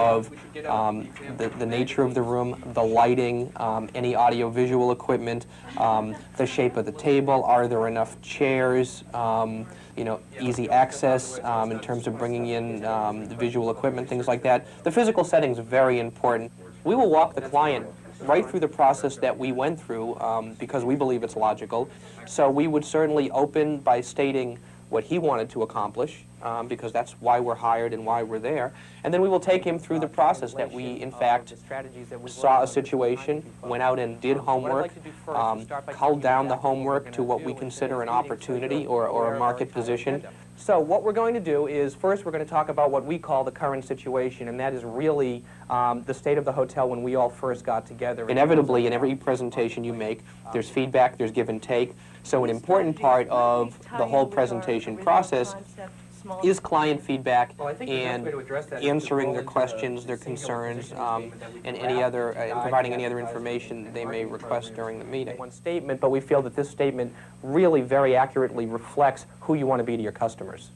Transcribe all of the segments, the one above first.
of the nature of the room, the lighting, any audio-visual equipment, the shape of the table, are there enough chairs, you know, easy access in terms of bringing in the visual equipment, things like that. The physical setting is very important. We will walk the client right through the process that we went through because we believe it's logical. So we would certainly open by stating what he wanted to accomplish, because that's why we're hired and why we're there. And then we will take him through the process that we, in fact, saw a situation, went out and did homework, culled down the homework to what we consider an opportunity or a market position. So what we're going to do is, first we're going to talk about what we call the current situation, and that is really the state of the hotel when we all first got together. Inevitably, in every presentation you make, there's feedback, there's give and take. So an important part of the whole presentation process is client feedback and answering their questions, their concerns, and any other, providing any other information they may request during the meeting. One statement, but we feel that this statement really very accurately reflects who you want to be to your customers.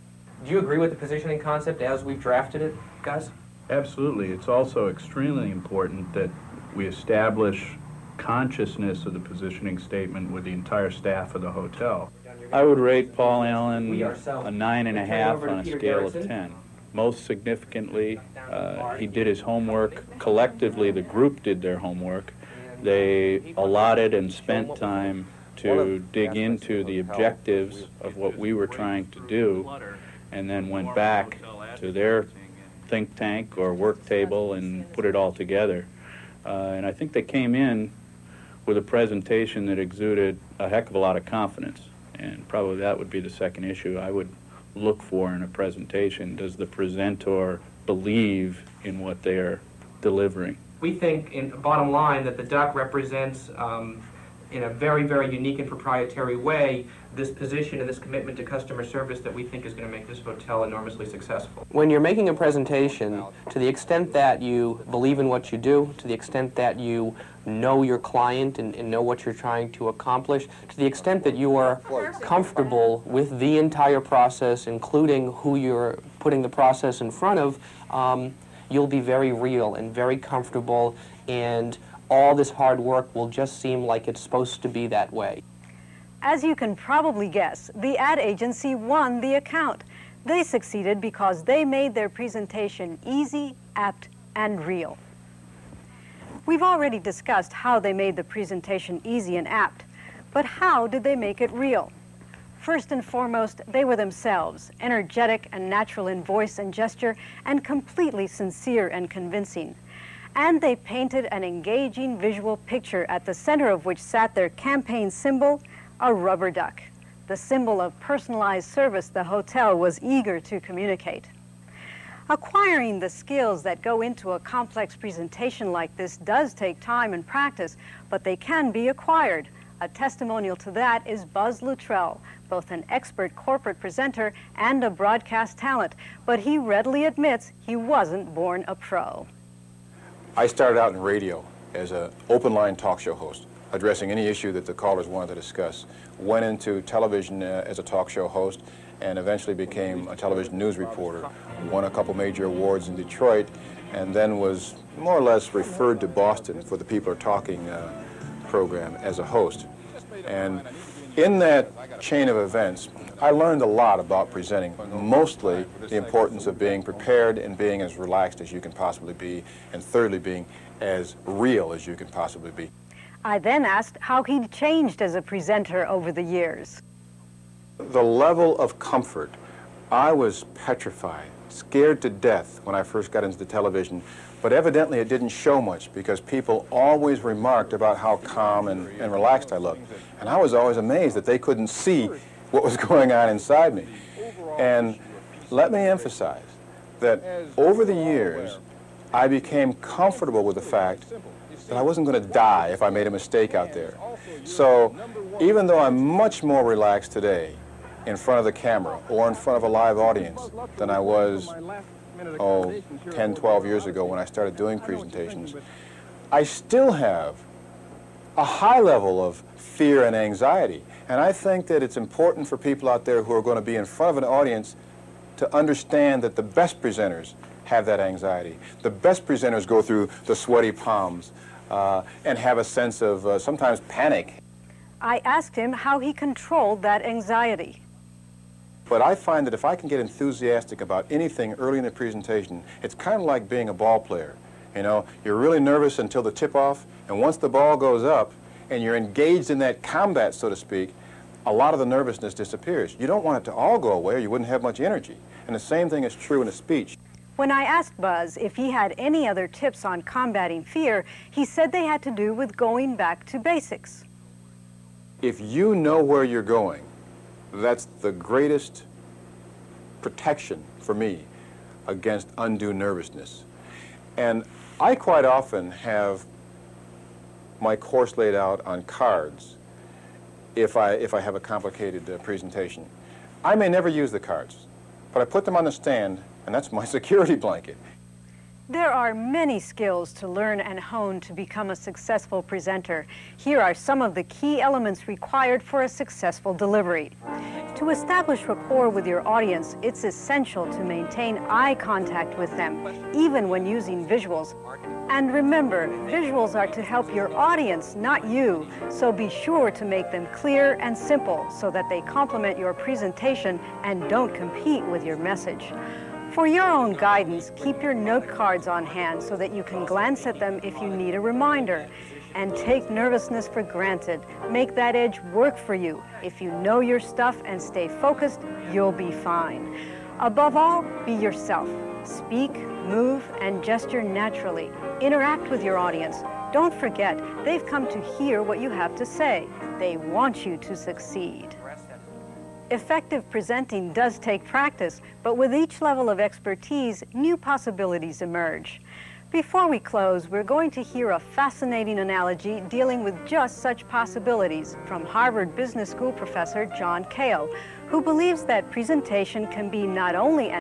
Do you agree with the positioning concept as we've drafted it, guys? Absolutely. It's also extremely important that we establish consciousness of the positioning statement with the entire staff of the hotel. I would rate Paul Allen a 9.5 on a scale of 10. Most significantly, he did his homework. Collectively, the group did their homework. They allotted and spent time to dig into the objectives of what we were trying to do, and then went back to their think tank or work table and put it all together. And I think they came in with a presentation that exuded a heck of a lot of confidence. And probably that would be the second issue I would look for in a presentation. Does the presenter believe in what they're delivering? We think, in bottom line, that the duck represents, in a very, very unique and proprietary way, this position and this commitment to customer service that we think is going to make this hotel enormously successful. When you're making a presentation, to the extent that you believe in what you do, to the extent that you know your client and know what you're trying to accomplish, to the extent that you are comfortable with the entire process, including who you're putting the process in front of, you'll be very real and very comfortable, and all this hard work will just seem like it's supposed to be that way. As you can probably guess, the ad agency won the account. They succeeded because they made their presentation easy, apt, and real. We've already discussed how they made the presentation easy and apt, but how did they make it real? First and foremost, they were themselves, energetic and natural in voice and gesture, and completely sincere and convincing. And they painted an engaging visual picture at the center of which sat their campaign symbol, a rubber duck, the symbol of personalized service the hotel was eager to communicate. Acquiring the skills that go into a complex presentation like this does take time and practice, but they can be acquired. A testimonial to that is Buzz Luttrell, both an expert corporate presenter and a broadcast talent, but he readily admits he wasn't born a pro. I started out in radio as an open-line talk show host, addressing any issue that the callers wanted to discuss. Went into television as a talk show host and eventually became a television news reporter. Won a couple major awards in Detroit, and then was more or less referred to Boston for the People Are Talking program as a host. And in that chain of events, I learned a lot about presenting, mostly the importance of being prepared and being as relaxed as you can possibly be, and thirdly, being as real as you can possibly be. I then asked how he'd changed as a presenter over the years. The level of comfort, I was petrified, scared to death when I first got into the television, but evidently it didn't show much because people always remarked about how calm and relaxed I looked. And I was always amazed that they couldn't see what was going on inside me. And let me emphasize that over the years, I became comfortable with the fact that I wasn't going to die if I made a mistake out there. So even though I'm much more relaxed today in front of the camera or in front of a live audience than I was, 10, 12 years ago when I started doing presentations, I still have a high level of fear and anxiety. And I think that it's important for people out there who are going to be in front of an audience to understand that the best presenters have that anxiety. The best presenters go through the sweaty palms and have a sense of sometimes panic. I asked him how he controlled that anxiety. But I find that if I can get enthusiastic about anything early in the presentation, it's kind of like being a ball player. You know, you're really nervous until the tip-off, and once the ball goes up and you're engaged in that combat, so to speak, a lot of the nervousness disappears. You don't want it to all go away or you wouldn't have much energy. And the same thing is true in a speech. When I asked Buzz if he had any other tips on combating fear, he said they had to do with going back to basics. If you know where you're going, that's the greatest protection for me against undue nervousness. And I quite often have my course laid out on cards if I have a complicated presentation. I may never use the cards, but I put them on the stand, and that's my security blanket. There are many skills to learn and hone to become a successful presenter. Here are some of the key elements required for a successful delivery. To establish rapport with your audience, it's essential to maintain eye contact with them, even when using visuals. And remember, visuals are to help your audience, not you, so be sure to make them clear and simple so that they complement your presentation and don't compete with your message. For your own guidance, keep your note cards on hand so that you can glance at them if you need a reminder. And take nervousness for granted. Make that edge work for you. If you know your stuff and stay focused, you'll be fine. Above all, be yourself. Speak, move, and gesture naturally. Interact with your audience. Don't forget, they've come to hear what you have to say. They want you to succeed. Effective presenting does take practice, but with each level of expertise, new possibilities emerge. Before we close, we're going to hear a fascinating analogy dealing with just such possibilities from Harvard Business School professor John Cale, who believes that presentation can be not only an